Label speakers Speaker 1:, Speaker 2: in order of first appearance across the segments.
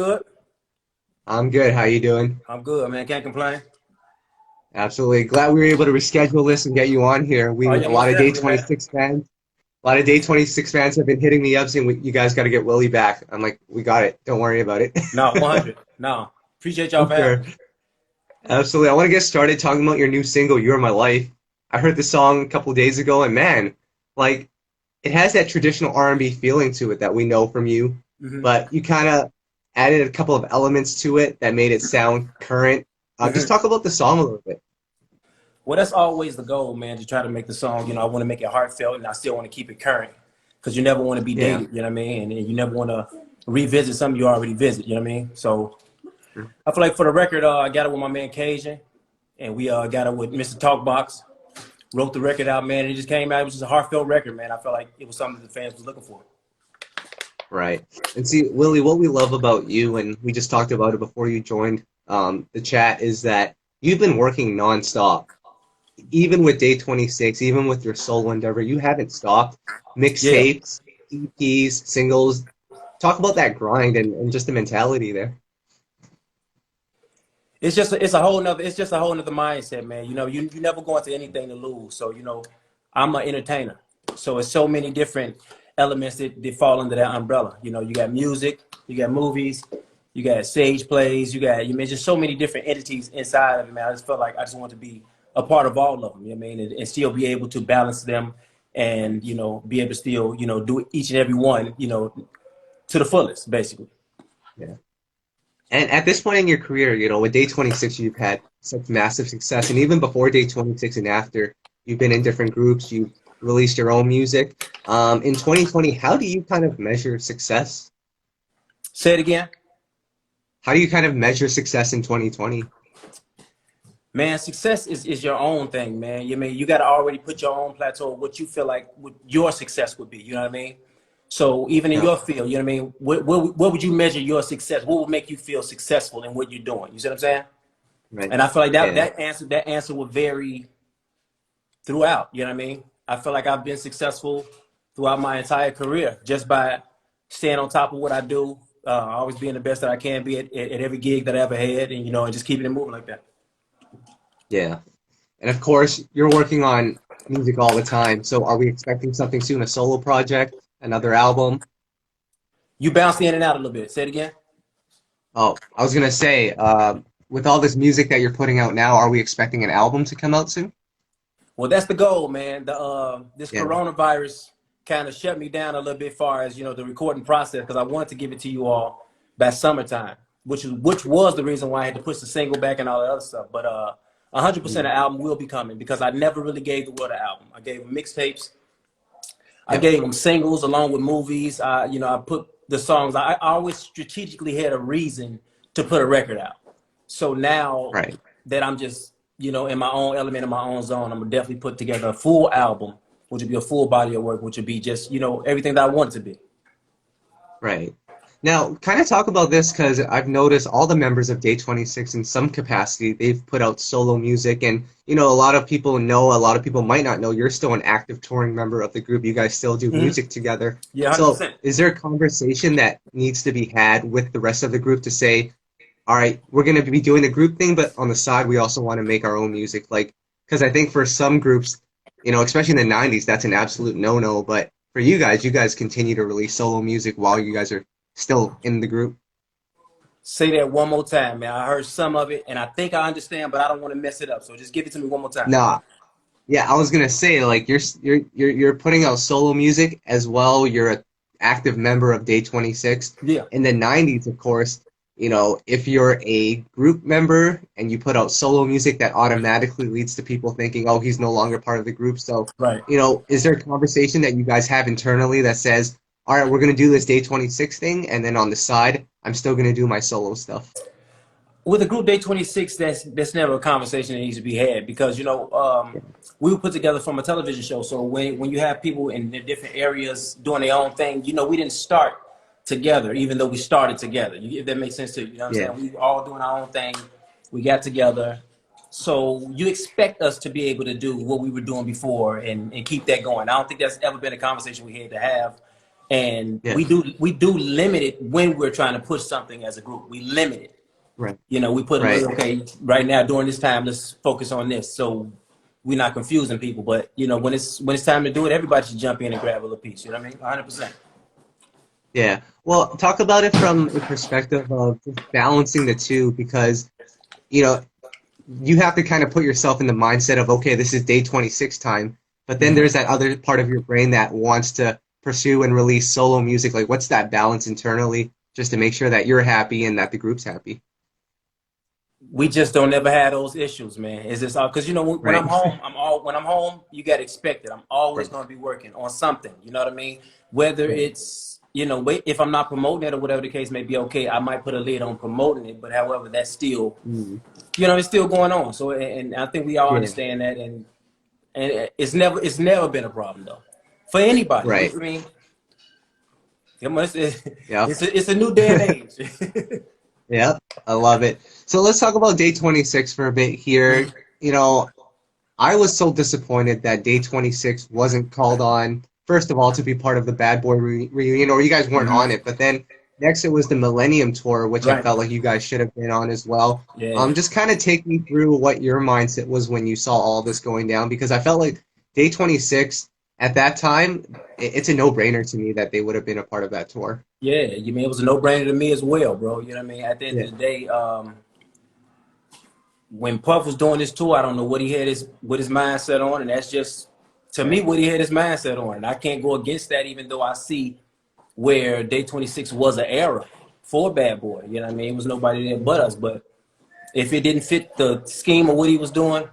Speaker 1: Good.
Speaker 2: I'm good. How you doing?
Speaker 1: I'm good, man. Can't complain.
Speaker 2: Absolutely. Glad we were able to reschedule this and get you on here.
Speaker 1: Oh,
Speaker 2: We
Speaker 1: yeah,
Speaker 2: a lot
Speaker 1: most
Speaker 2: of Day
Speaker 1: definitely, man.
Speaker 2: 26 fans. A lot of Day 26 fans have been hitting me up saying you guys got to get Willie back. I'm like, we got it. Don't worry about it.
Speaker 1: No, 100. No. Appreciate y'all
Speaker 2: For
Speaker 1: for having
Speaker 2: sure.
Speaker 1: me.
Speaker 2: Absolutely. I want to get started talking about your new single, "You're My Life." I heard the song a couple days ago, and man, like it has that traditional R&B feeling to it that we know from you,
Speaker 1: hmm
Speaker 2: but you kind of added a couple of elements to it that made it sound current. Just
Speaker 1: hmm
Speaker 2: talk about the song a little bit.
Speaker 1: Well, that's always the goal, man, to try to make the song, I want to make it heartfelt and I still want to keep it current because you never want to be
Speaker 2: Yeah.
Speaker 1: dated, you know what I mean? And you never want to revisit something you already visit, you know what I mean? So I feel like for the record, I got it with my man Cajun and we got it with Mr. Talkbox. Wrote the record out, man, and it just came out. It was just a heartfelt record, man. I felt like it was something that the fans was looking for.
Speaker 2: Right. And see, Willie, what we love about you, and we just talked about it before you joined the chat, is that you've been working nonstop. Even with Day 26, even with your solo endeavor, you haven't stopped.
Speaker 1: Yeah.
Speaker 2: Mixtapes, EPs, singles. Talk about that grind and just the mentality there.
Speaker 1: It's just a whole nother mindset, man. You never go into anything to lose. So, I'm an entertainer. So it's so many different elements that fall under that umbrella. You got music, you got movies, you got stage plays, you mean just so many different entities inside of it, man. I just felt like I just want to be a part of all of them, you know what I mean, and still be able to balance them and, be able to still, do each and every one, to the fullest, basically.
Speaker 2: Yeah. And at this point in your career, with Day 26, you've had such massive success. And even before Day 26 and after, you've been in different groups, you've released your own music. In 2020, how do you kind of measure success?
Speaker 1: Say it again.
Speaker 2: How do you kind of measure success in 2020?
Speaker 1: Man, success is your own thing, man. You mean you got to already put your own plateau of what you feel like what your success would be. You know what I mean? So even in
Speaker 2: Yeah,
Speaker 1: your field, you know what I mean. What would you measure your success? What would make you feel successful in what you're doing? You see what I'm saying?
Speaker 2: right.
Speaker 1: And I feel like that
Speaker 2: Yeah,
Speaker 1: that answer will vary throughout. You know what I mean? I feel like I've been successful throughout my entire career just by staying on top of what I do, always being the best that I can be at every gig that I ever had, and and just keeping it moving like that.
Speaker 2: yeah. And of course, you're working on music all the time. So are we expecting something soon? A solo project? Another album?
Speaker 1: You bounced in and out a little bit. Say it again.
Speaker 2: Oh, I was gonna say, with all this music that you're putting out now, are we expecting an album to come out soon?
Speaker 1: Well, that's the goal, man. This
Speaker 2: Yeah,
Speaker 1: coronavirus kind of shut me down a little bit far as the recording process because I wanted to give it to you all by summertime, which was the reason why I had to push the single back and all that other stuff. But 100%
Speaker 2: mm,
Speaker 1: the album will be coming because I never really gave the world an album. I gave them mixtapes. I
Speaker 2: yep,
Speaker 1: gave them singles along with movies. I put the songs. I always strategically had a reason to put a record out. So now
Speaker 2: right.
Speaker 1: that I'm just, in my own element, in my own zone, I'm gonna definitely put together a full album, which would be a full body of work, which would be just, everything that I want it to be.
Speaker 2: Right. Now, kind of talk about this because I've noticed all the members of Day 26 in some capacity, they've put out solo music. And, a lot of people know, a lot of people might not know, you're still an active touring member of the group. You guys still do
Speaker 1: hmm
Speaker 2: music together.
Speaker 1: Yeah,
Speaker 2: So,
Speaker 1: 100%.
Speaker 2: is there a conversation that needs to be had with the rest of the group to say, all right, we're going to be doing the group thing, but on the side, we also want to make our own music? Like, because I think for some groups, especially in the 90s, that's an absolute no-no. But for you guys continue to release solo music while you guys are still in the group.
Speaker 1: Say that one more time, man. I heard some of it, and I think I understand, but I don't want to mess it up. So just give it to me one more time.
Speaker 2: Nah, yeah, I was gonna say like you're putting out solo music as well. You're an active member of Day 26.
Speaker 1: Yeah.
Speaker 2: In the 90s, of course, if you're a group member and you put out solo music, that automatically leads to people thinking, oh, he's no longer part of the group. So,
Speaker 1: Right.
Speaker 2: is there a conversation that you guys have internally that says, all right, we're gonna do this Day 26 thing, and then on the side, I'm still gonna do my solo stuff.
Speaker 1: With a group Day 26, that's never a conversation that needs to be had because we were put together from a television show. So when you have people in the different areas doing their own thing, we didn't start together, even though we started together. If that makes sense to you, you know what
Speaker 2: Yeah,
Speaker 1: I'm saying? We all doing our own thing. We got together. So you expect us to be able to do what we were doing before and keep that going. I don't think that's ever been a conversation we had to have and
Speaker 2: Yeah.
Speaker 1: we do limit it when we're trying to push something as a group. We limit it.
Speaker 2: Right.
Speaker 1: You know, we put a
Speaker 2: Right.
Speaker 1: little, okay, right now during this time, let's focus on this. So we're not confusing people. But you know, when it's time to do it, everybody should jump in and grab a little piece. You know what I mean? 100%.
Speaker 2: Yeah. Well, talk about it from a perspective of just balancing the two because, you know, you have to kind of put yourself in the mindset of, okay, this is day 26 time, but then there's that other part of your brain that wants to pursue and release solo music. Like, what's that balance internally just to make sure that you're happy and that the group's happy?
Speaker 1: We just don't ever have those issues, man. Is this all? Because you know, when
Speaker 2: Right.
Speaker 1: I'm home, when I'm home, you got to expect it. I'm always
Speaker 2: Right.
Speaker 1: going to be working on something. You know what I mean? Whether
Speaker 2: Right.
Speaker 1: it's, you know, if I'm not promoting it or whatever the case may be, okay, I might put a lid on promoting it. But however, that's still,
Speaker 2: Mm.
Speaker 1: you know, it's still going on. So, and I think we all
Speaker 2: Yeah.
Speaker 1: understand that, and it's never been a problem though for anybody.
Speaker 2: Right.
Speaker 1: I mean, it's,
Speaker 2: Yep.
Speaker 1: it's a new day and age.
Speaker 2: Yep. I love it. So let's talk about day 26 for a bit here. You know, I was so disappointed that day 26 wasn't called on, first of all, to be part of the Bad Boy reunion, or you guys weren't on it. But then next it was the Millennium Tour, which I
Speaker 1: Right.
Speaker 2: felt like you guys should have been on as well.
Speaker 1: Yeah.
Speaker 2: Just kind of take me through what your mindset was when you saw all this going down, because I felt like day 26 at that time, it's a no-brainer to me that they would have been a part of that tour.
Speaker 1: Yeah, you mean it was a no-brainer to me as well, bro. You know what I mean? At the end
Speaker 2: Yeah.
Speaker 1: of the day, when Puff was doing this tour, I don't know what he had his mindset on, and that's just to me
Speaker 2: Right.
Speaker 1: what he had his mindset on. And I can't go against that, even though I see where Day 26 was an era for Bad Boy. You know what I mean? It was nobody there but us. But if it didn't fit the scheme of what he was doing,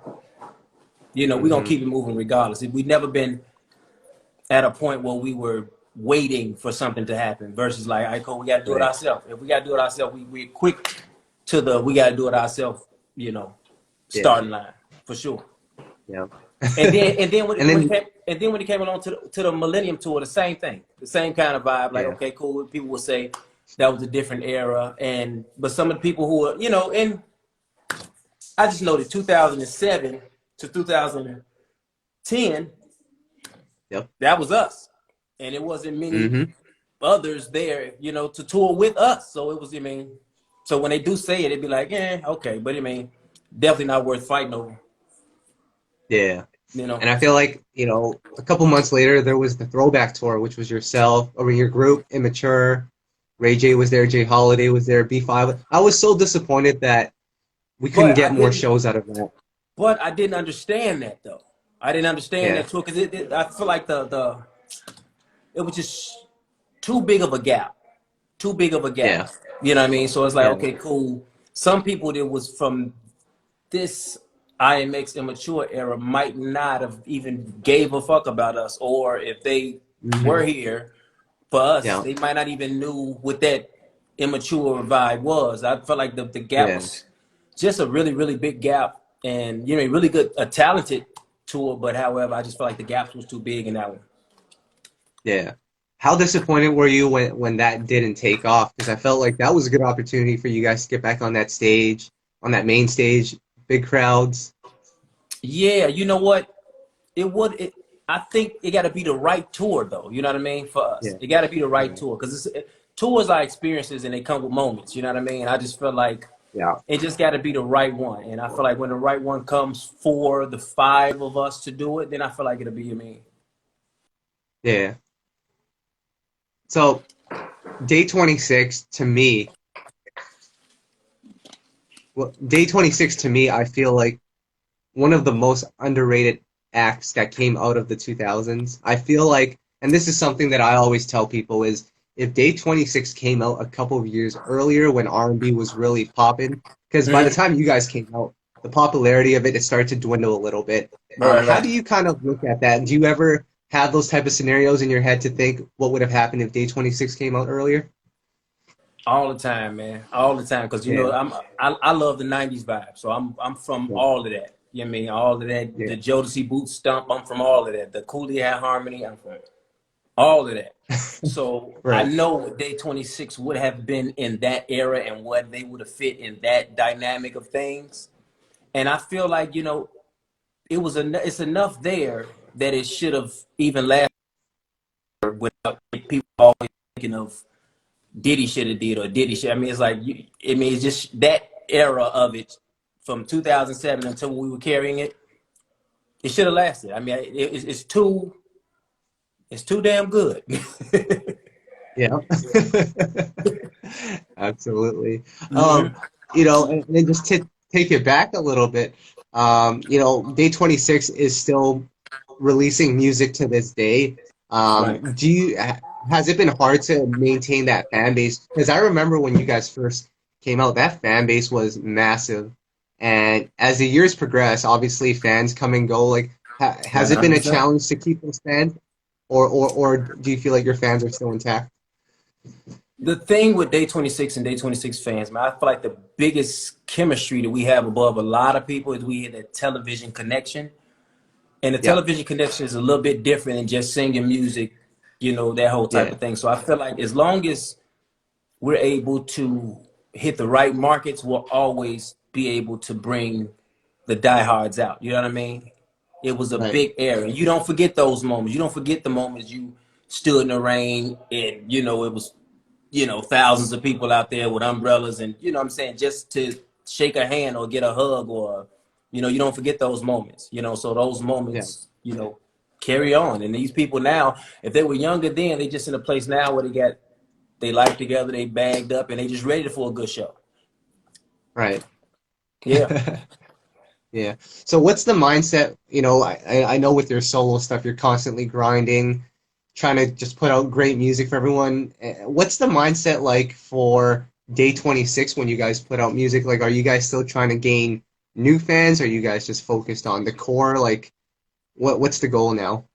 Speaker 1: you know, we're gonna
Speaker 2: Hmm.
Speaker 1: keep it moving regardless. We've never been at a point where we were waiting for something to happen versus like, all right, cool, we got to do it
Speaker 2: Right.
Speaker 1: ourselves. If we got to do it ourselves, we're quick to the we got to do it ourselves, you know,
Speaker 2: Yeah.
Speaker 1: starting line for sure.
Speaker 2: Yeah.
Speaker 1: And then
Speaker 2: And then,
Speaker 1: when it came along to the Millennium Tour, the same thing, the same kind of vibe. Like,
Speaker 2: yeah.
Speaker 1: okay, cool. People would say that was a different era, but some of the people who are, you know, and I just know that 2007 to 2010,
Speaker 2: Yep.
Speaker 1: that was us, and it wasn't many
Speaker 2: Hmm.
Speaker 1: others there, you know, to tour with us. So it was, I mean, so when they do say it, it'd be like, yeah, okay, but I mean, definitely not worth fighting over,
Speaker 2: Yeah.
Speaker 1: you know.
Speaker 2: And I feel like, a couple months later, there was the throwback tour, which was yourself, or your group, Immature. Ray J was there, Jay Holiday was there, B5. I was so disappointed that we couldn't
Speaker 1: But I
Speaker 2: get more
Speaker 1: didn't,
Speaker 2: shows out of that.
Speaker 1: but I didn't understand that though. I didn't understand
Speaker 2: Yeah,
Speaker 1: that tour because I feel like it was just too big of a gap, too big of a
Speaker 2: yeah,
Speaker 1: gap. You know what I mean? So it's like,
Speaker 2: yeah,
Speaker 1: okay, cool. Some people that was from this IMX immature era might not have even gave a fuck about us, or if they
Speaker 2: hmm,
Speaker 1: were here for us,
Speaker 2: yeah,
Speaker 1: they might not even knew what that immature vibe was. I felt like the gap
Speaker 2: yeah,
Speaker 1: was just a really really big gap, and you know, really good, a talented tour. But however, I just felt like the gap was too big in that one.
Speaker 2: yeah. How disappointed were you when that didn't take off? Because I felt like that was a good opportunity for you guys to get back on that stage, on that main stage, big crowds.
Speaker 1: Yeah, you know what? It would. I think it got to be the right tour, though. You know what I mean? For us,
Speaker 2: Yeah,
Speaker 1: it got to be the right
Speaker 2: yeah,
Speaker 1: tour because tours are experiences and they come with moments. You know what I mean? I just feel like
Speaker 2: yeah,
Speaker 1: it just got to be the right one, and I feel like when the right one comes for the five of us to do it, then I feel like it'll be me.
Speaker 2: yeah. So day 26 to me, well, day 26 to me, I feel like one of the most underrated acts that came out of the 2000s. I feel like, and this is something that I always tell people, is if Day 26 came out a couple of years earlier when R&B was really popping, because by the
Speaker 1: Mhm.
Speaker 2: time you guys came out, the popularity of it started to dwindle a little bit.
Speaker 1: Right,
Speaker 2: How
Speaker 1: right.
Speaker 2: do you kind of look at that? Do you ever have those type of scenarios in your head to think what would have happened if Day 26 came out earlier?
Speaker 1: All the time, man. All the time, because you
Speaker 2: Yeah,
Speaker 1: know I love the '90s vibe, so I'm from
Speaker 2: yeah,
Speaker 1: all of that. You know what I mean? All of that,
Speaker 2: yeah.
Speaker 1: the Jodeci boot stump. I'm from all of that. The Cooley Hat harmony. I'm from all of that. So I
Speaker 2: Right.
Speaker 1: know what Day 26 would have been in that era and what they would have fit in that dynamic of things. And I feel like, you know, it's enough there that it should have even lasted without people always thinking of Diddy should have did or Diddy should. I mean, it's like it's just that era of it from 2007 until we were carrying it. It should have lasted. I mean, it's too damn good.
Speaker 2: Yeah. Absolutely.
Speaker 1: Mhm.
Speaker 2: You know, and then just to take it back a little bit, you know, Day26 is still releasing music to this day.
Speaker 1: Right.
Speaker 2: Has it been hard to maintain that fan base? Because I remember when you guys first came out, that fan base was massive. And as the years progress, obviously fans come and go. Like, has it been a
Speaker 1: 100%.
Speaker 2: challenge to keep those fans, or do you feel like your fans are still intact?
Speaker 1: The thing with Day26 and Day26 fans, man, I feel like the biggest chemistry that we have above a lot of people is we have that television connection. And the
Speaker 2: Yeah,
Speaker 1: television connection is a little bit different than just singing music, you know, that whole type
Speaker 2: yeah,
Speaker 1: of thing. So I feel like as long as we're able to hit the right markets, we'll always be able to bring the diehards out. You know what I mean? It was a
Speaker 2: right.
Speaker 1: big era. You don't forget those moments. You don't forget the moments you stood in the rain and, you know, it was, you know, thousands of people out there with umbrellas and, you know what I'm saying, just to shake a hand or get a hug or, you know, you don't forget those moments, you know, so those
Speaker 2: Yeah,
Speaker 1: moments, you know, carry on. And these people now, if they were younger then, they just in a place now where they got they life together, they bagged up, and they just ready for a good show.
Speaker 2: right.
Speaker 1: Yeah.
Speaker 2: Yeah. So what's the mindset? You know, I know with your solo stuff, you're constantly grinding, trying to just put out great music for everyone. What's the mindset like for Day26 when you guys put out music? Like, are you guys still trying to gain new fans? Are you guys just focused on the core? Like, what's the goal now?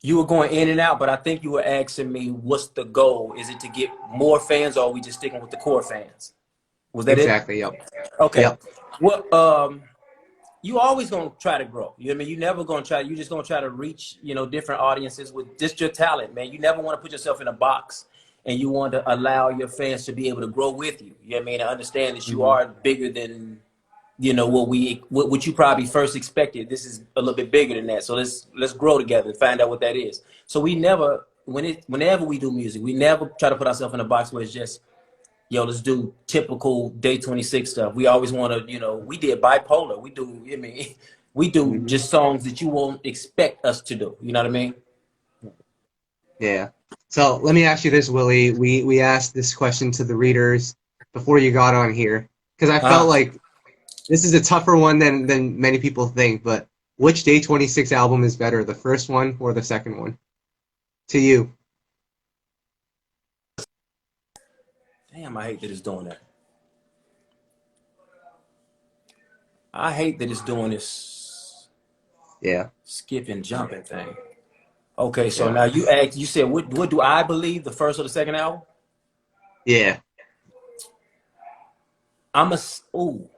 Speaker 1: You were going in and out, but I think you were asking me, what's the goal? Is it to get more fans, or are we just sticking with the core fans? Was that it?
Speaker 2: Exactly. Yep.
Speaker 1: Okay.
Speaker 2: Yep.
Speaker 1: Well, you always gonna try to grow. You know what I mean? You never gonna try. You just gonna try to reach, you know, different audiences with just your talent, man. You never want to put yourself in a box, and you want to allow your fans to be able to grow with you. You know what I mean? To understand that you
Speaker 2: Hmm.
Speaker 1: are bigger than, you know, what you probably first expected. This is a little bit bigger than that. So let's grow together and find out what that is. So we never whenever we do music, we never try to put ourselves in a box where it's just, yo, let's do typical Day26 stuff. We always want to, you know, we did bipolar. We do, I mean, we do
Speaker 2: Hmm.
Speaker 1: just songs that you won't expect us to do. You know what I mean?
Speaker 2: Yeah. So let me ask you this, Willie. We asked this question to the readers before you got on here because I felt
Speaker 1: Uh,
Speaker 2: like this is a tougher one than many people think, but which Day26 album is better, the first one or the second one? To you.
Speaker 1: damn, I hate that it's doing that. I hate that it's doing this
Speaker 2: Yeah,
Speaker 1: skip and jumping thing. Okay, so
Speaker 2: yeah,
Speaker 1: now you said, what do I believe, the first or the second album?
Speaker 2: yeah,
Speaker 1: I'm a, ooh,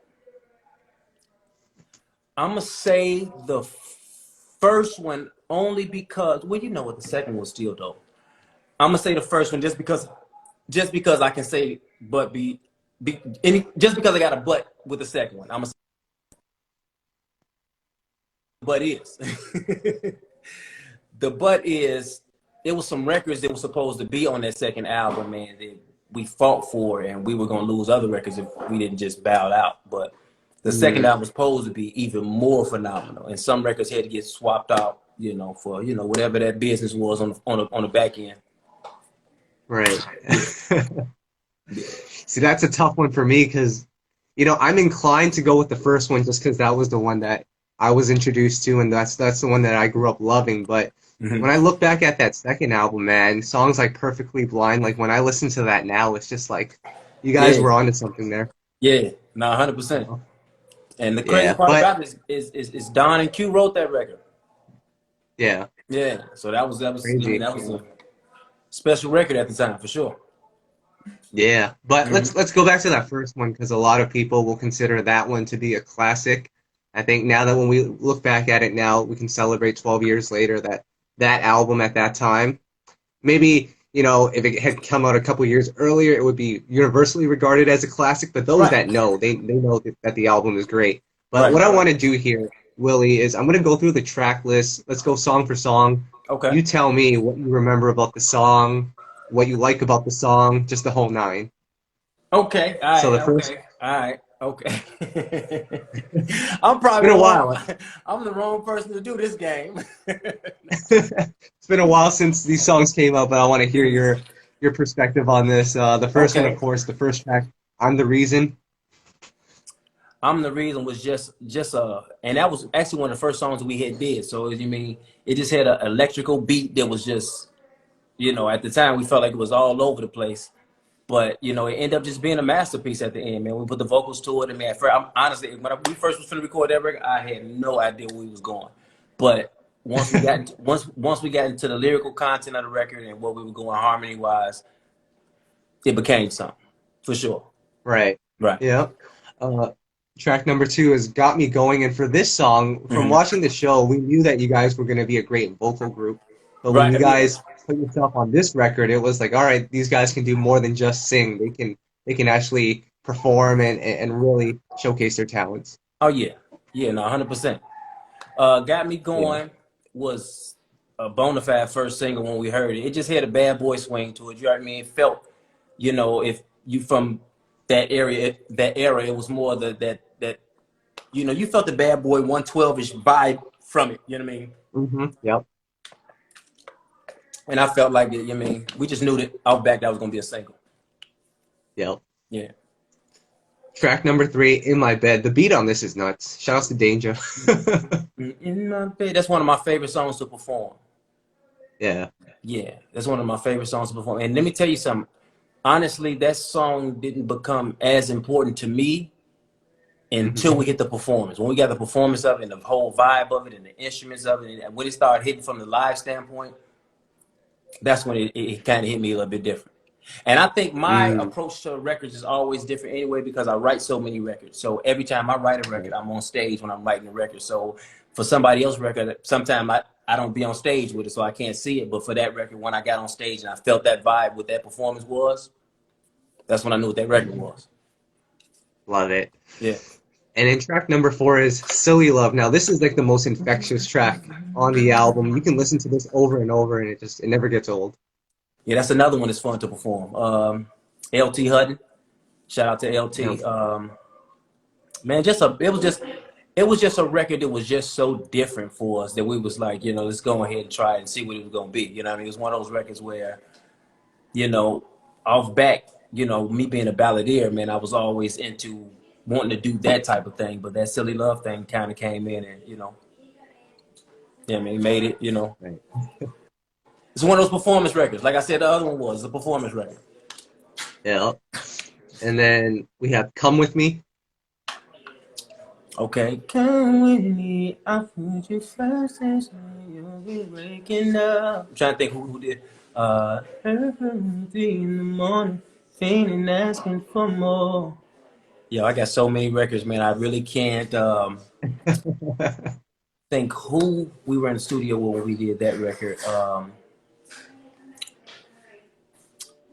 Speaker 1: I'm gonna say the first one only because, well, you know what, the second one was still dope. I'm gonna say the first one just because I can say but just because I got a but with the second one. I'm gonna say but is the but is it was some records that were supposed to be on that second album, man, that we fought for, and we were gonna lose other records if we didn't just bow out. But the second
Speaker 2: mm,
Speaker 1: album was supposed to be even more phenomenal, and some records had to get swapped out, you know, for, you know, whatever that business was on the back end.
Speaker 2: right.
Speaker 1: Yeah, yeah,
Speaker 2: See, that's a tough one for me because, you know, I'm inclined to go with the first one just because that was the one that I was introduced to, and that's the one that I grew up loving. But when
Speaker 1: hmm
Speaker 2: I look back at that second album, man, songs like Perfectly Blind, like when I listen to that now, it's just like you guys
Speaker 1: yeah,
Speaker 2: were onto something there.
Speaker 1: yeah. No,
Speaker 2: You
Speaker 1: 100%.
Speaker 2: know?
Speaker 1: And the crazy
Speaker 2: Yeah,
Speaker 1: part
Speaker 2: but
Speaker 1: about it is Don and Q wrote that record.
Speaker 2: yeah,
Speaker 1: Yeah, so that was I mean
Speaker 2: crazy.
Speaker 1: that was a special record at the time for sure.
Speaker 2: Yeah, but
Speaker 1: Hmm
Speaker 2: let's go back to that first one because a lot of people will consider that one to be a classic. I think now that when we look back at it now, we can celebrate 12 years later that that album at that time, maybe, you know, if it had come out a couple years earlier, it would be universally regarded as a classic. But those
Speaker 1: Right,
Speaker 2: that know, they know that the album is great. But
Speaker 1: right.
Speaker 2: what I want to do here, Willie, is I'm going to go through the track list. Let's go song for song.
Speaker 1: Okay.
Speaker 2: You tell me what you remember about the song, what you like about the song, just the whole nine.
Speaker 1: Okay. All
Speaker 2: So
Speaker 1: right.
Speaker 2: the first,
Speaker 1: Okay. All right. Okay. I'm
Speaker 2: it's
Speaker 1: probably
Speaker 2: been
Speaker 1: the
Speaker 2: a
Speaker 1: wrong.
Speaker 2: while.
Speaker 1: I'm the wrong person to do this game.
Speaker 2: It's been a while since these songs came out, but I want to hear your perspective on this. The first one, of
Speaker 1: Okay.
Speaker 2: course, the first track, "I'm the Reason."
Speaker 1: I'm the reason was just and that was actually one of the first songs we had did. So you mean it just had an electrical beat that was just, at the time we felt like it was all over the place. But it ended up just being a masterpiece at the end, man. We put the vocals to it, and man, honestly, when we first was finna record that record, I had no idea where we was going. But once we got into the lyrical content of the record and what we were going harmony wise, it became something for sure.
Speaker 2: Right.
Speaker 1: Right.
Speaker 2: Yeah. Uh, Track number two is "Got Me Going," and for this song, from
Speaker 1: Hmm.
Speaker 2: watching the show, we knew that you guys were going to be a great vocal group. But when you
Speaker 1: Right. Yeah.
Speaker 2: guys put yourself on this record, it was like, all right, these guys can do more than just sing. They can actually perform and really showcase their talents.
Speaker 1: Oh yeah. Yeah. No. 100%. Got Me
Speaker 2: Yeah.
Speaker 1: Going was a bona fide first single when we heard it. It just had a bad boy swing to it. You know what I mean? It felt, if you from that era, it was more that you felt the bad boy 112-ish vibe from it. You know what I mean?
Speaker 2: Yep.
Speaker 1: And I felt like it. We just knew that out back that was gonna be a single.
Speaker 2: Yep.
Speaker 1: Yeah.
Speaker 2: Track number three, "In My Bed." The beat on this is nuts. Shout outs to Danger.
Speaker 1: In my bed. That's one of my favorite songs to perform.
Speaker 2: Yeah.
Speaker 1: Yeah, that's one of my favorite songs to perform. And let me tell you something. Honestly, that song didn't become as important to me until
Speaker 2: Hmm.
Speaker 1: we hit the performance. When we got the performance of it and the whole vibe of it and the instruments of it, and when it started hitting from the live standpoint, that's when it kind of hit me a little bit different. And I think my
Speaker 2: Mm.
Speaker 1: approach to records is always different anyway because I write so many records. So every time I write a record,
Speaker 2: Right.
Speaker 1: I'm on stage when I'm writing a record. So for somebody else's record, sometimes I don't be on stage with it, so I can't see it. But for that record, when I got on stage and I felt that vibe, what that performance was, that's when I knew what that record was.
Speaker 2: Love it.
Speaker 1: Yeah.
Speaker 2: And then track number four is "Silly Love." Now, this is like the most infectious track on the album. You can listen to this over and over, and it never gets old.
Speaker 1: Yeah, that's another one that's fun to perform. LT Hutton, shout out to
Speaker 2: Yeah.
Speaker 1: LT. Man, it was just a record that was just so different for us that we was like, let's go ahead and try it and see what it was gonna be. You know what I mean? It was one of those records where, you know, off back, me being a balladeer, man, I was always into wanting to do that type of thing, but that Silly Love thing kind of came in and, yeah, man, he made it.
Speaker 2: Right.
Speaker 1: It's one of those performance records. Like I said, the other one was a performance record.
Speaker 2: Yeah. And then we have "Come With Me."
Speaker 1: Okay. Come with me, I'll put you first and say you'll be waking up. I'm trying to think who did. Early in the morning, feeling asking for more. Yo, I got so many records, man. I really can't think who we were in the studio when we did that record.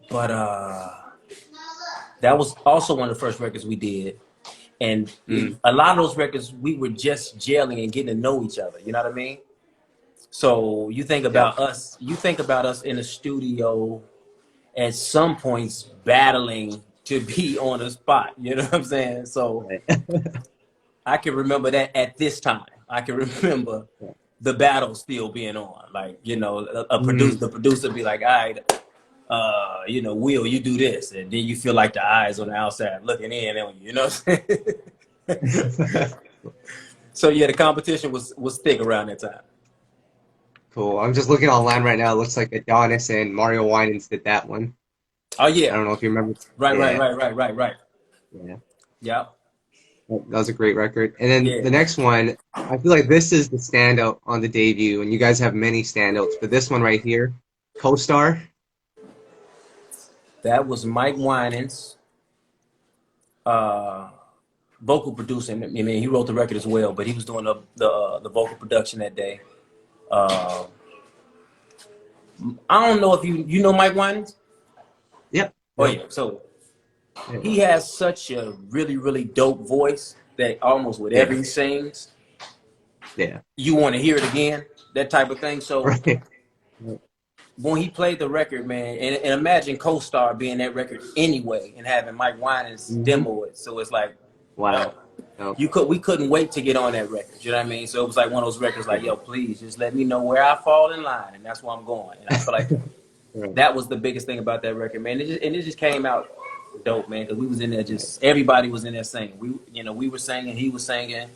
Speaker 1: But that was also one of the first records we did. And
Speaker 2: Mm.
Speaker 1: a lot of those records, we were just gelling and getting to know each other. You know what I mean? So
Speaker 2: Yep.
Speaker 1: you think about us in the studio at some points battling to be on the spot. You know what I'm saying? So
Speaker 2: Right.
Speaker 1: I can remember that at this time. I can remember the battle still being on. Like,
Speaker 2: Mm.
Speaker 1: the producer be like, all right, Will, you do this. And then you feel like the eyes on the outside looking in on you, you know what I'm saying? So yeah, the competition was thick around that time.
Speaker 2: Cool. I'm just looking online right now. It looks like Adonis and Mario Winans did that one.
Speaker 1: Oh
Speaker 2: I
Speaker 1: yeah.
Speaker 2: don't know if you remember.
Speaker 1: Right, right,
Speaker 2: Yeah.
Speaker 1: right, right, right, right.
Speaker 2: Yeah.
Speaker 1: Yeah.
Speaker 2: That was a great record. And then
Speaker 1: Yeah.
Speaker 2: the next one, I feel like this is the standout on the debut, and you guys have many standouts, but this one right here, "Co-Star."
Speaker 1: That was Mike Winans, uh, vocal producing. I mean, he wrote the record as well, but he was doing the vocal production that day. Uh, I don't know if you know Mike Winans.
Speaker 2: Yep.
Speaker 1: Oh
Speaker 2: Yep.
Speaker 1: yeah, so
Speaker 2: Yeah.
Speaker 1: he has such a really really dope voice that almost whatever
Speaker 2: Yeah.
Speaker 1: he sings,
Speaker 2: Yeah.
Speaker 1: you want to hear it again. That type of thing. So
Speaker 2: Right.
Speaker 1: when he played the record, man, and imagine Co-Star being that record anyway, and having Mike Winans
Speaker 2: Hmm.
Speaker 1: demo it. So it's like,
Speaker 2: Wow. Oh,
Speaker 1: we couldn't wait to get on that record. You know what I mean? So it was like one of those records, like, yo, please just let me know where I fall in line, and that's where I'm going. And I feel like
Speaker 2: right.
Speaker 1: that was the biggest thing about that record, man. It just came out dope, man, because we was in there, just everybody was in there singing. We were singing, he was singing,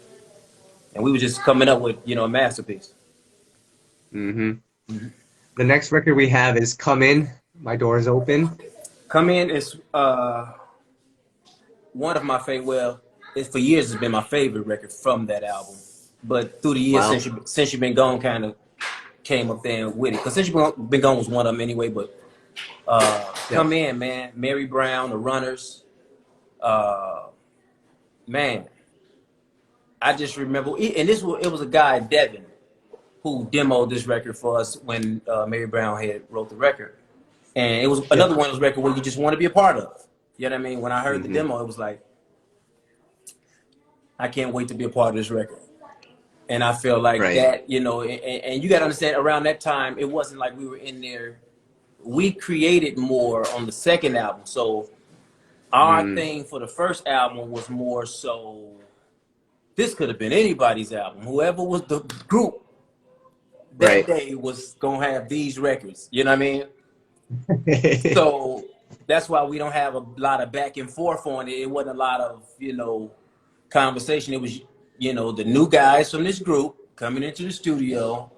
Speaker 1: and we were just coming up with a masterpiece.
Speaker 2: Hmm. The next record we have is Come In, My Door Is Open.
Speaker 1: Come In is one of my favorite. Well, it for years has been my favorite record from that album. But through the years
Speaker 2: Wow.
Speaker 1: since you've been gone, kind of came up there with it. Because since you've been gone was one of them anyway. But
Speaker 2: Yep.
Speaker 1: Come In, man. Mary Brown, The Runners. Uh, man, I just remember, and it was a guy, Devin, who demoed this record for us when Mary Brown had wrote the record. And it was
Speaker 2: Yep.
Speaker 1: another one of those records where you just want to be a part of. You know what I mean? When I heard the
Speaker 2: Hmm.
Speaker 1: demo, it was like, I can't wait to be a part of this record. And I feel like
Speaker 2: Right.
Speaker 1: that, and you got to understand, around that time, it wasn't like we were in there. We created more on the second album. So our
Speaker 2: Mm.
Speaker 1: thing for the first album was more so, this could have been anybody's album. Whoever was the group that
Speaker 2: Right.
Speaker 1: day was going to have these records. You know what I mean? So that's why we don't have a lot of back and forth on it. It wasn't a lot of, conversation. It was, the new guys from this group coming into the studio,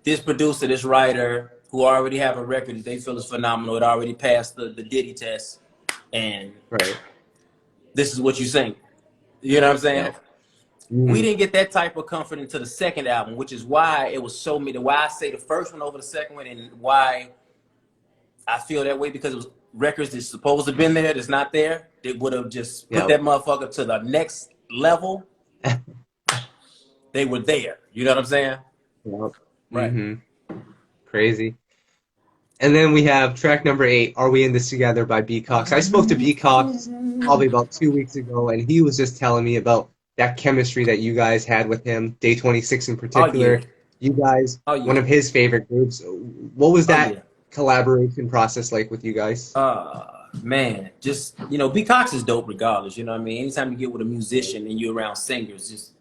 Speaker 1: this producer, this writer, who already have a record that they feel is phenomenal. It already passed the Diddy test. And
Speaker 2: Right.
Speaker 1: this is what you sing. You know what I'm saying?
Speaker 2: Yep.
Speaker 1: We
Speaker 2: Mm.
Speaker 1: didn't get that type of comfort until the second album, which is why it was so many. Why I say the first one over the second one, and why I feel that way, because it was records that's supposed to have been there that's not there. They would have just put
Speaker 2: Yep.
Speaker 1: that motherfucker to the next level. They were there. You know what I'm saying?
Speaker 2: Yep.
Speaker 1: Right.
Speaker 2: Hmm. Crazy. And then we have track number 8, Are We In This Together by B. Cox. I spoke to B. Cox probably about 2 weeks ago, and he was just telling me about that chemistry that you guys had with him, Day26 in
Speaker 1: Oh
Speaker 2: particular.
Speaker 1: yeah.
Speaker 2: You guys,
Speaker 1: Oh
Speaker 2: one
Speaker 1: yeah.
Speaker 2: of his favorite groups. What was
Speaker 1: Oh
Speaker 2: that
Speaker 1: yeah.
Speaker 2: collaboration process like with you guys?
Speaker 1: Man, just B Cox is dope regardless. You know what I mean? Anytime you get with a musician and you're around singers, just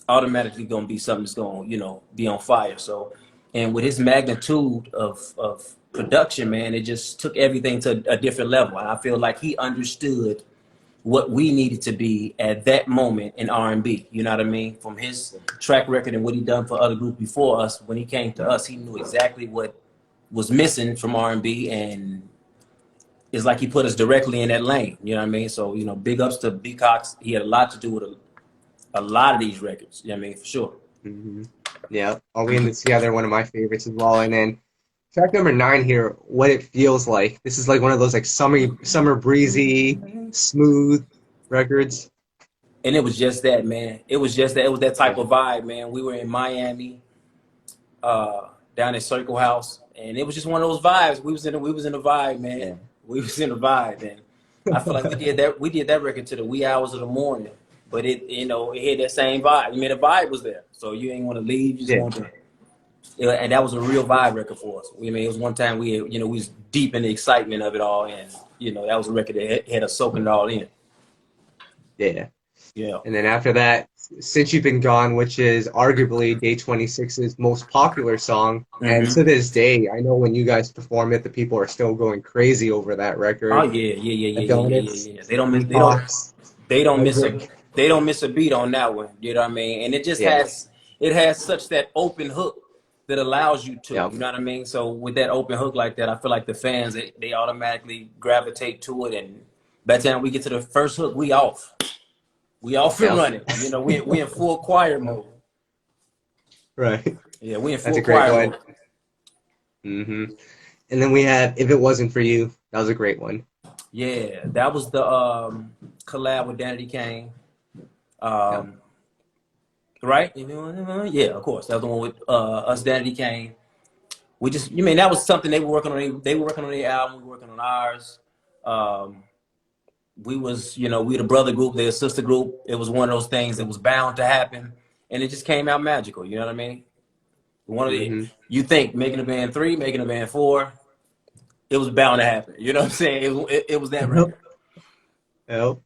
Speaker 1: automatically gonna be something that's gonna be on fire. So, and with his magnitude of production, man, it just took everything to a different level. I feel like he understood what we needed to be at that moment in R&B. You know what I mean? From his track record and what he done for other groups before us, when he came to us, he knew exactly what was missing from R&B, and it's like he put us directly in that lane. You know what I mean? So, big ups to B Cox. He had a lot to do with a lot of these records. You know what I mean? For sure.
Speaker 2: Hmm. Yeah, Are We In This Together, one of my favorites as well. And then track number 9 here, What It Feels Like. This is like one of those like summer breezy, smooth records.
Speaker 1: And it was just that, man. It was just that. It was that type of vibe, man. We were in Miami, down at Circle House, and it was just one of those vibes. We was in the vibe, man.
Speaker 2: Yeah.
Speaker 1: We was in the vibe, and I feel like we did that record to the wee hours of the morning. But it had that same vibe. The vibe was there, so you ain't want to leave. You just
Speaker 2: Yeah.
Speaker 1: want to. And that was a real vibe record for us. It was one time we was deep in the excitement of it all, and that was a record that had us soaking it all in.
Speaker 2: Yeah.
Speaker 1: Yeah.
Speaker 2: And then after that, Since You've Been Gone, which is arguably Day26's most popular song. And
Speaker 1: Mm-hmm.
Speaker 2: to this day, I know when you guys perform it, the people are still going crazy over that record.
Speaker 1: Oh yeah.
Speaker 2: Adonis,
Speaker 1: They don't miss.
Speaker 2: Beatbox,
Speaker 1: They don't miss a.
Speaker 2: Frederick.
Speaker 1: They don't miss a beat on that one. You know what I mean? And it just
Speaker 2: Yeah.
Speaker 1: has such that open hook that allows you to.
Speaker 2: Yep.
Speaker 1: You know what I mean? So with that open hook like that, I feel like the fans they automatically gravitate to it, and by the time we get to the first hook, we off. We off and
Speaker 2: Yep.
Speaker 1: running. We in full choir mode.
Speaker 2: Right.
Speaker 1: Yeah, we in
Speaker 2: That's a
Speaker 1: full
Speaker 2: great
Speaker 1: choir
Speaker 2: one.
Speaker 1: mode.
Speaker 2: Hmm. And then we have If It Wasn't For You. That was a great one.
Speaker 1: Yeah, that was the collab with Danity Kane. Right? Yeah, of course. That was the one with us, Danity Kane. We just, that was something they were working on. They were working on their album. We were working on ours. We was, we the brother group, their sister group. It was one of those things that was bound to happen, and it just came out magical. You know what I mean? One of the,
Speaker 2: Mm-hmm.
Speaker 1: you think making a band 3, making a band 4, it was bound to happen. You know what I'm saying? It was that record.
Speaker 2: Yep.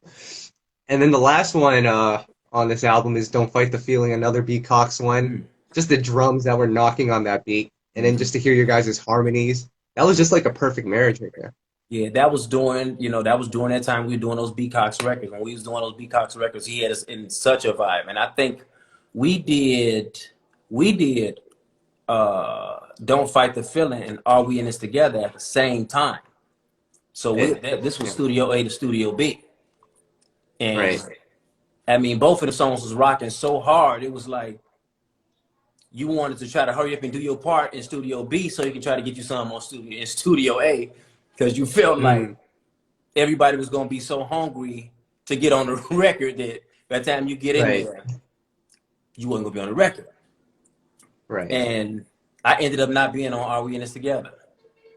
Speaker 2: And then the last one on this album is Don't Fight the Feeling, another B. Cox one.
Speaker 1: Mm.
Speaker 2: Just the drums that were knocking on that beat. And then
Speaker 1: Mm-hmm.
Speaker 2: just to hear your guys' harmonies. That was just like a perfect marriage right there.
Speaker 1: Yeah, that was during, that was during that time we were doing those B Cox records. When we was doing those B Cox records, he had us in such a vibe. And I think we did we did Don't Fight the Feeling and Are We in This Together at the same time. So
Speaker 2: Yeah.
Speaker 1: this was
Speaker 2: Yeah.
Speaker 1: Studio A to Studio B. And
Speaker 2: Right.
Speaker 1: I mean, both of the songs was rocking so hard. It was like you wanted to try to hurry up and do your part in Studio B so you can try to get you some on Studio A, because you felt like
Speaker 2: Mm.
Speaker 1: everybody was gonna be so hungry to get on the record that by the time you get in
Speaker 2: Right.
Speaker 1: there, you wasn't gonna be on the record.
Speaker 2: Right.
Speaker 1: And I ended up not being on Are We in This Together?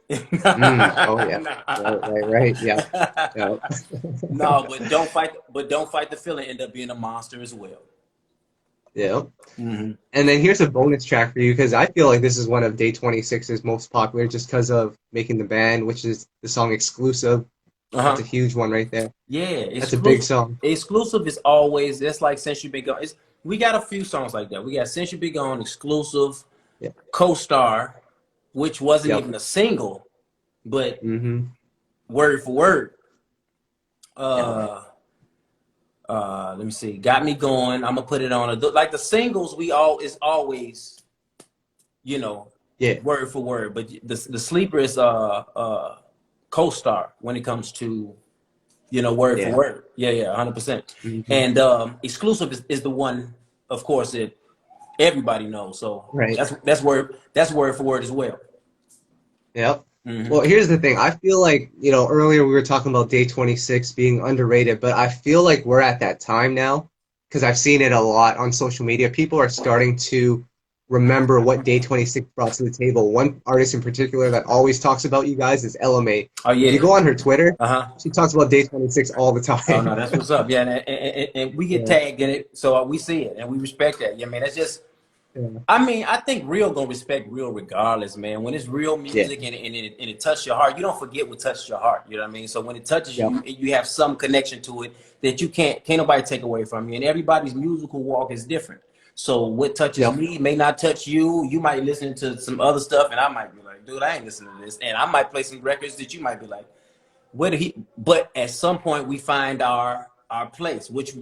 Speaker 2: Mm. Oh yeah. Right. Right. Right. Yeah. Yeah.
Speaker 1: No, but don't fight the feeling ended up being a monster as well.
Speaker 2: Yeah.
Speaker 1: Mm-hmm.
Speaker 2: And then here's a bonus track for you because I feel like this is one of Day26's most popular just because of Making the Band, which is the song Exclusive. That's
Speaker 1: Uh-huh.
Speaker 2: a huge one right there.
Speaker 1: Yeah,
Speaker 2: That's a big
Speaker 1: exclusive.
Speaker 2: song.
Speaker 1: Exclusive is always that's like Since You Been Gone. We got a few songs like that. We got Since You Been Gone, Exclusive,
Speaker 2: Yeah.
Speaker 1: Co-Star, which wasn't
Speaker 2: Yep.
Speaker 1: even a single, but
Speaker 2: Mm-hmm.
Speaker 1: word for word.
Speaker 2: Yeah.
Speaker 1: Let me see. Got Me Going. I'm gonna put it on like the singles. We all is always,
Speaker 2: Yeah.
Speaker 1: word for word. But the sleeper is Co-Star when it comes to word for
Speaker 2: Yeah.
Speaker 1: word. Yeah, 100%.
Speaker 2: Mm-hmm.
Speaker 1: And Exclusive is the one, of course, that everybody knows. So
Speaker 2: Right.
Speaker 1: that's word for word as well.
Speaker 2: Yep.
Speaker 1: Mm-hmm.
Speaker 2: Well, here's the thing. I feel like, earlier we were talking about Day26 being underrated, but I feel like we're at that time now because I've seen it a lot on social media. People are starting to remember what Day26 brought to the table. One artist in particular that always talks about you guys is LMA.
Speaker 1: Oh
Speaker 2: If you
Speaker 1: yeah.
Speaker 2: go on her Twitter,
Speaker 1: Uh-huh.
Speaker 2: she talks about Day26 all the
Speaker 1: Oh no,
Speaker 2: time.
Speaker 1: that's what's up. Yeah, and we get
Speaker 2: Yeah.
Speaker 1: tagged in it, so we see it and we respect that. Yeah, man, that's just.
Speaker 2: Yeah.
Speaker 1: I mean, I think real gonna respect real regardless, man. When it's real
Speaker 2: Yeah.
Speaker 1: music and it touches your heart, you don't forget what touched your heart. You know what I mean? So when it touches
Speaker 2: Yep.
Speaker 1: you have some connection to it that you can't nobody take away from you. And everybody's musical walk is different. So what touches
Speaker 2: Yep.
Speaker 1: me may not touch you. You might listen to some other stuff, and I might be like, dude, I ain't listening to this. And I might play some records that you might be like, where did he? But at some point, we find our place, which is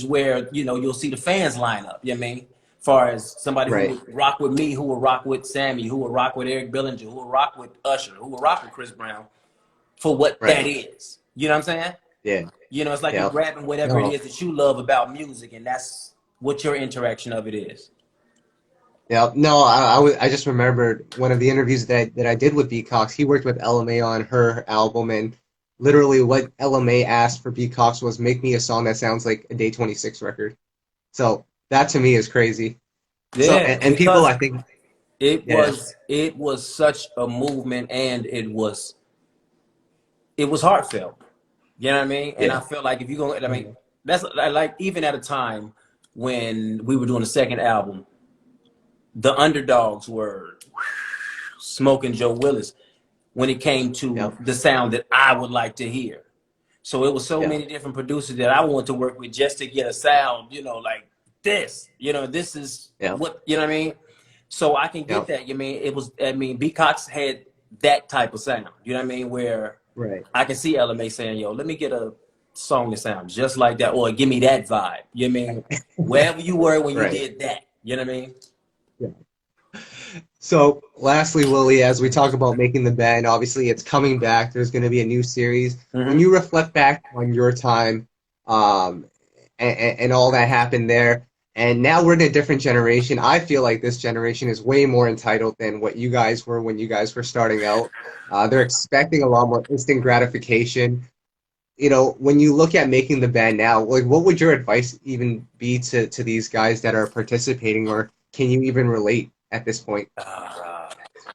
Speaker 1: where you'll see the fans line up. You know what I mean? Far as somebody who
Speaker 2: Right.
Speaker 1: would rock with me, who would rock with Sammy, who would rock with Eric Billinger, who would rock with Usher, who would rock with Chris Brown, for what that
Speaker 2: Right.
Speaker 1: is. You know what I'm saying?
Speaker 2: Yeah.
Speaker 1: It's like you're
Speaker 2: Yep.
Speaker 1: grabbing whatever it
Speaker 2: No.
Speaker 1: is that you love about music, and that's what your interaction of it is.
Speaker 2: Yeah, no, I just remembered one of the interviews that I did with B Cox. He worked with LMA on her album, and literally what LMA asked for B Cox was make me a song that sounds like a Day26 record. So that to me is crazy. So
Speaker 1: Yeah,
Speaker 2: and people,
Speaker 1: because
Speaker 2: I think,
Speaker 1: it
Speaker 2: yeah,
Speaker 1: was it was such a movement, and it was heartfelt. You know what I mean? And I
Speaker 2: yeah,
Speaker 1: felt like if you're going, I mean, that's like even at a time when we were doing the second album, the underdogs were smoking Joe Willis when it came to
Speaker 2: yeah,
Speaker 1: the sound that I would like to hear. So it was so
Speaker 2: yeah,
Speaker 1: many different producers that I wanted to work with just to get a sound, like this. This is
Speaker 2: yeah,
Speaker 1: what, you know what I mean? So I can
Speaker 2: yeah,
Speaker 1: get that. B Cox had that type of sound, you know what I mean? Where
Speaker 2: right,
Speaker 1: I can see LMA saying, yo, let me get a song that sounds just like that, or give me that vibe. You know what I mean? Wherever you were when you
Speaker 2: right.
Speaker 1: did that. You know what I mean?
Speaker 2: Yeah. So lastly, Willie, as we talk about making the band, obviously it's coming back. There's going to be a new series. When
Speaker 1: Mm-hmm.
Speaker 2: you reflect back on your time, um, and all that happened there, and now we're in a different generation. I feel like this generation is way more entitled than what you guys were when you guys were starting out. They're expecting a lot more instant gratification. When you look at making the band now, like what would your advice even be to these guys that are participating, or can you even relate at this point?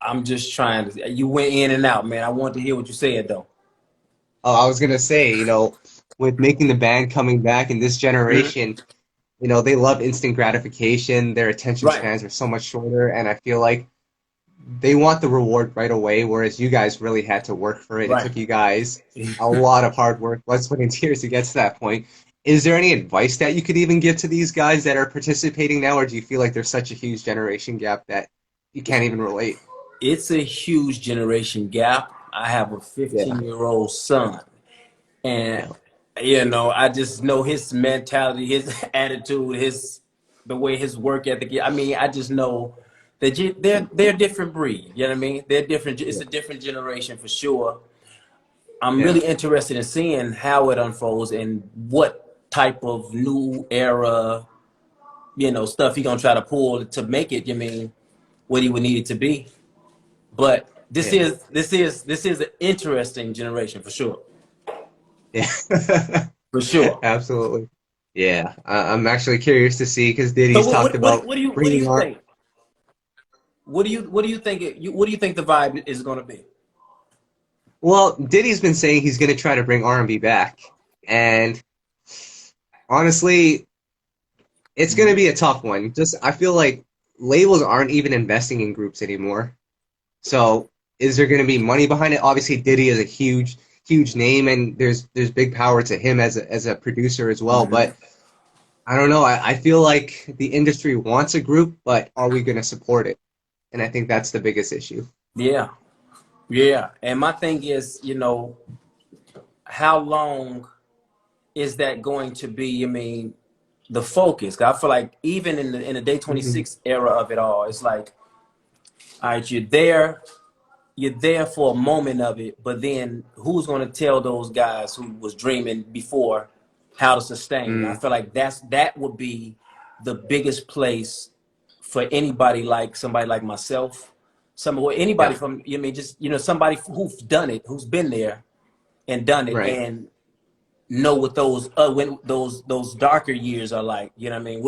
Speaker 1: I'm just trying to. You went in and out, man. I want to hear what you said, though.
Speaker 2: I was gonna say, with making the band coming back in this
Speaker 1: Mhm.
Speaker 2: generation, they love instant gratification. Their attention
Speaker 1: Right,
Speaker 2: spans are so much shorter, and I feel like they want the reward right away, whereas you guys really had to work for it. It
Speaker 1: right.
Speaker 2: took you guys a lot of hard work, blood, sweat, and tears to get to that point. Is there any advice that you could even give to these guys that are participating now, or do you feel like there's such a huge generation gap that you can't even relate?
Speaker 1: It's a huge generation gap. I have a
Speaker 2: Yeah,
Speaker 1: 15-year-old son, and
Speaker 2: yeah,
Speaker 1: I just know his mentality, his attitude, his the way his work ethic. I mean, I just know that they're a different breed. You know what I mean? They're different. It's
Speaker 2: yeah,
Speaker 1: a different generation for sure. I'm
Speaker 2: yeah.
Speaker 1: really interested in seeing how it unfolds and what type of new era, stuff he gonna try to pull to make it. You mean what he would need it to be? But this
Speaker 2: Yeah.
Speaker 1: is this is this is an interesting generation for sure.
Speaker 2: Yeah.
Speaker 1: For sure.
Speaker 2: Absolutely. Yeah, I'm actually curious to see because
Speaker 1: So
Speaker 2: Diddy's talked about
Speaker 1: what do
Speaker 2: bringing
Speaker 1: you
Speaker 2: art.
Speaker 1: think? What do you think the vibe is going to be?
Speaker 2: Well, Diddy's been saying he's going to try to bring R&B back, and honestly, it's going to be a tough one. Just I feel like labels aren't even investing in groups anymore. So, is there going to be money behind it? Obviously, Diddy is a huge name, and there's big power to him as a producer as well.
Speaker 1: Mhm.
Speaker 2: But I don't know. I feel like the industry wants a group, but are we going to support it? And I think that's the biggest issue.
Speaker 1: Yeah, yeah. And my thing is, how long is that going to be? I mean, the focus. 'Cause I feel like even in the day
Speaker 2: Mhm.
Speaker 1: 26 era of it all, it's like, all right, you're there for a moment of it, but then who's going to tell those guys who was dreaming before how to sustain? I
Speaker 2: Mm,
Speaker 1: feel like that would be the biggest place for anybody like somebody like myself, or anybody
Speaker 2: yeah,
Speaker 1: from just somebody who's done it, who's been there and done it,
Speaker 2: right.
Speaker 1: and know what those when those darker years are like. You know what I mean?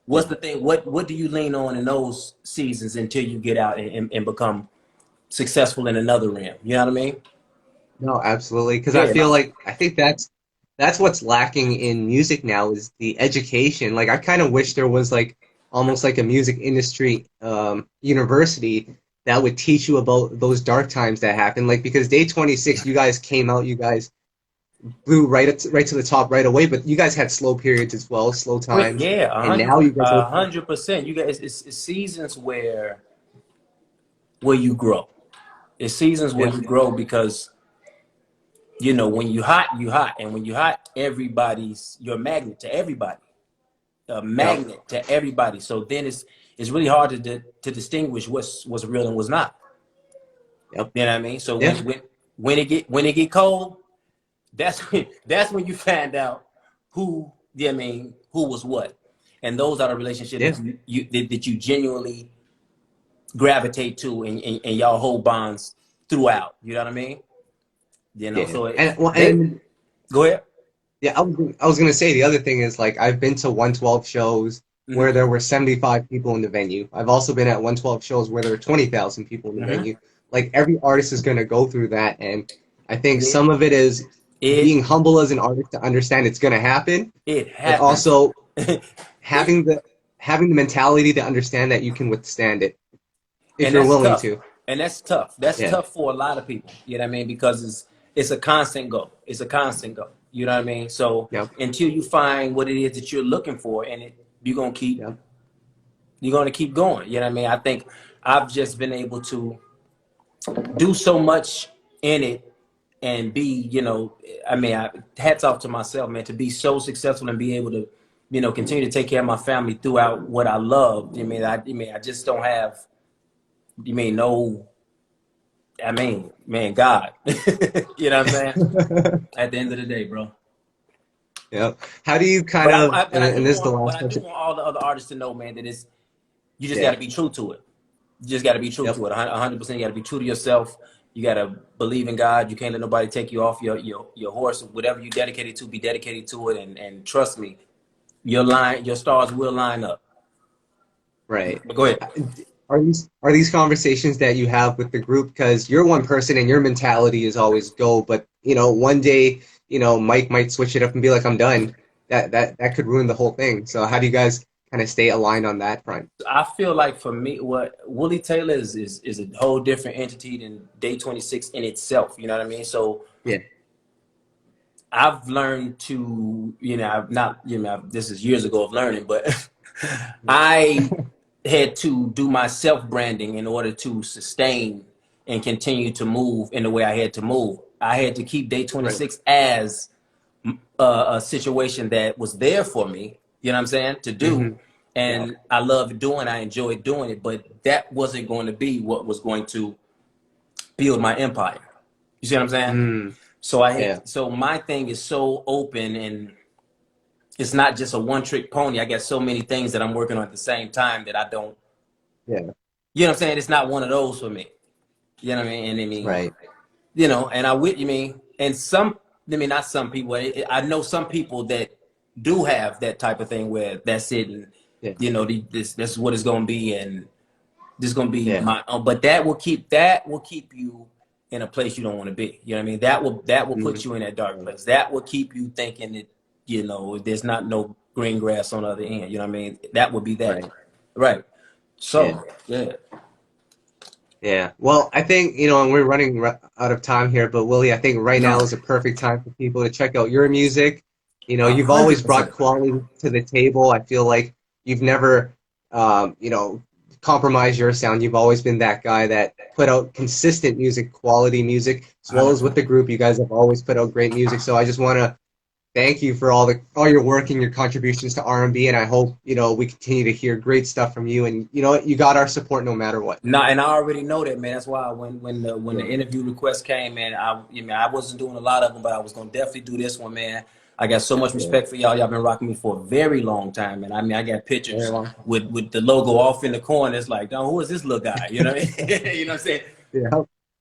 Speaker 1: What's
Speaker 2: Yeah.
Speaker 1: the thing? What do you lean on in those seasons until you get out and become successful in another realm? You know what I mean?
Speaker 2: No, absolutely. Because I
Speaker 1: Yeah,
Speaker 2: feel like I think that's what's lacking in music now is the education. Like I kind of wish there was like almost like a music industry university that would teach you about those dark times that happened. Like because Day 26, you guys came out, you guys blew right to the top right away, but you guys had slow periods as well, slow times,
Speaker 1: yeah,
Speaker 2: and now you guys are
Speaker 1: 100%. You guys, it's seasons where you grow. It's seasons where
Speaker 2: yeah,
Speaker 1: you grow because when you hot, and when you hot, everybody's you're a magnet to everybody, a
Speaker 2: yep,
Speaker 1: magnet to everybody. So then it's really hard to distinguish what's real and what's not.
Speaker 2: yep,
Speaker 1: You know what I mean? So
Speaker 2: yeah,
Speaker 1: when it get cold, that's when you find out who who was what, and those are the relationships
Speaker 2: yeah,
Speaker 1: that you genuinely gravitate to, and y'all hold bonds throughout. You know what I mean?
Speaker 2: yeah.
Speaker 1: So
Speaker 2: And well,
Speaker 1: they
Speaker 2: and
Speaker 1: go ahead.
Speaker 2: yeah, I was gonna say the other thing is like I've been to 112 shows where
Speaker 1: Hmm.
Speaker 2: there were 75 people in the venue. I've also been at 112 shows where there were 20,000 people in the
Speaker 1: Hmm.
Speaker 2: venue. Like every artist is gonna go through that, and I think
Speaker 1: Yeah,
Speaker 2: some of it is
Speaker 1: it
Speaker 2: being humble as an artist to understand it's gonna happen,
Speaker 1: it
Speaker 2: but
Speaker 1: happens.
Speaker 2: also
Speaker 1: it
Speaker 2: having the mentality to understand that you can withstand it if
Speaker 1: and
Speaker 2: you're
Speaker 1: that's
Speaker 2: willing
Speaker 1: tough.
Speaker 2: to.
Speaker 1: And that's tough. That's
Speaker 2: Yeah,
Speaker 1: tough for a lot of people. You know what I mean? Because it's a constant go. It's a constant go. You know what I mean? So
Speaker 2: yep,
Speaker 1: until you find what it is that you're looking for, and you're gonna keep
Speaker 2: yep,
Speaker 1: you're gonna keep going. You know what I mean? I think I've just been able to do so much in it and be, hats off to myself, man, to be so successful and be able to, continue to take care of my family throughout what I love. I just don't have, no, man, God, you know what I'm saying? At the end of the day, bro.
Speaker 2: yep. How do you kind
Speaker 1: But
Speaker 2: of,
Speaker 1: I
Speaker 2: and
Speaker 1: do
Speaker 2: this is the
Speaker 1: want,
Speaker 2: last question.
Speaker 1: all the other artists to know, man, that you just got
Speaker 2: Yeah,
Speaker 1: to be true to it. You just got to be true
Speaker 2: yep,
Speaker 1: to it. 100%. You got to be true to yourself. You got to believe in God. You can't let nobody take you off your horse. Whatever you dedicated to, be dedicated to it. And trust me, your stars will line up.
Speaker 2: right.
Speaker 1: But go ahead.
Speaker 2: Are these conversations that you have with the group because you're one person and your mentality is always go, but one day Mike might switch it up and be like I'm done. that could ruin the whole thing. So how do you guys kind of stay aligned on that front?
Speaker 1: I feel like for me, what Willie Taylor is a whole different entity than Day26 in itself. You know what I mean? So
Speaker 2: Yeah.
Speaker 1: I've learned to, I've not, this is years ago of learning, but I had to do my self branding in order to sustain and continue to move in the way I had to move. I had to keep
Speaker 2: Right.
Speaker 1: Day26 as a situation that was there for me, you know what I'm saying, to do.
Speaker 2: Hmm. Yeah.
Speaker 1: And I loved doing, I enjoyed doing it, but that wasn't going to be what was going to build my empire. You see what I'm saying?
Speaker 2: Mm.
Speaker 1: So
Speaker 2: Yeah.
Speaker 1: so my thing is so open, and it's not just a one trick pony. I got so many things that I'm working on at the same time that I don't,
Speaker 2: Yeah.
Speaker 1: you know what I'm saying? It's not one of those for me. You know what I mean? And I mean,
Speaker 2: Right.
Speaker 1: and you mean, and not some people, I know some people that do have that type of thing where that's it. And,
Speaker 2: Yeah.
Speaker 1: this is what it's going to be. And this is going to be
Speaker 2: Yeah.
Speaker 1: my own, but that will keep you in a place you don't want to be. You know what I mean? That will put
Speaker 2: Mm.
Speaker 1: you in that dark place. That will keep you thinking that, there's not no green grass on the other end. You know what I mean? That would be that.
Speaker 2: Right.
Speaker 1: Right.
Speaker 2: Yeah.
Speaker 1: So, yeah.
Speaker 2: Yeah. Well, I think, and we're running out of time here, but Willie, I think right now
Speaker 1: No.
Speaker 2: is a perfect time for people to check out your music. You've always brought
Speaker 1: 100%.
Speaker 2: quality to the table. I feel like you've never, compromised your sound. You've always been that guy that put out consistent music, quality music, as well as with the
Speaker 1: 100%.
Speaker 2: group. You guys have always put out great music. So I just want to thank you for all your work and your contributions to R&B, and I hope, we continue to hear great stuff from you. And you know what? You got our support no matter what.
Speaker 1: No, and I already know that, man. That's why when the
Speaker 2: Yeah.
Speaker 1: interview request came, man, I wasn't doing a lot of them, but I was gonna definitely do this one, man. I got so much
Speaker 2: Yeah.
Speaker 1: respect for y'all. Y'all been rocking me for a very long time, man. I mean, I got
Speaker 2: Very
Speaker 1: pictures
Speaker 2: long.
Speaker 1: with the logo off in the corner. It's like, who is this little guy? You know what I mean? You know what I'm saying?
Speaker 2: Yeah.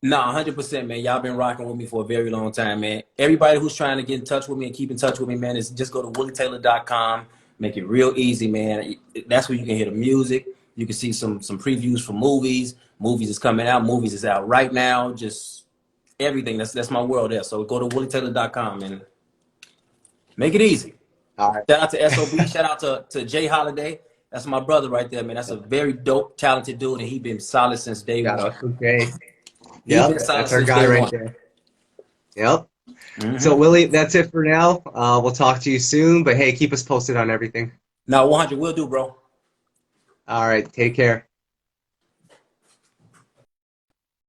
Speaker 1: No, 100%, man. Y'all been rocking with me for a very long time, man. Everybody who's trying to get in touch with me and keep in touch with me, man, is just go to willietaylor.com. Make it real easy, man. That's where you can hear the music. You can see some previews for movies. Movies is coming out. Movies is out right now. Just everything. That's my world there. So go to willietaylor.com and make it easy.
Speaker 2: All right.
Speaker 1: Shout out to SOB. Shout out to Jay Holiday. That's my brother right there, man. That's a very dope, talented dude, and he been solid since day
Speaker 2: Shout
Speaker 1: one.
Speaker 2: out to Jay.
Speaker 1: He been
Speaker 2: Yep,
Speaker 1: solid
Speaker 2: that's our
Speaker 1: since
Speaker 2: guy
Speaker 1: day
Speaker 2: right
Speaker 1: one.
Speaker 2: there. Yep. So,
Speaker 1: Mm-hmm.
Speaker 2: Willie, that's it for now. We'll talk to you soon, but hey, keep us posted on everything.
Speaker 1: No, 100 will do, bro.
Speaker 2: All right, take care.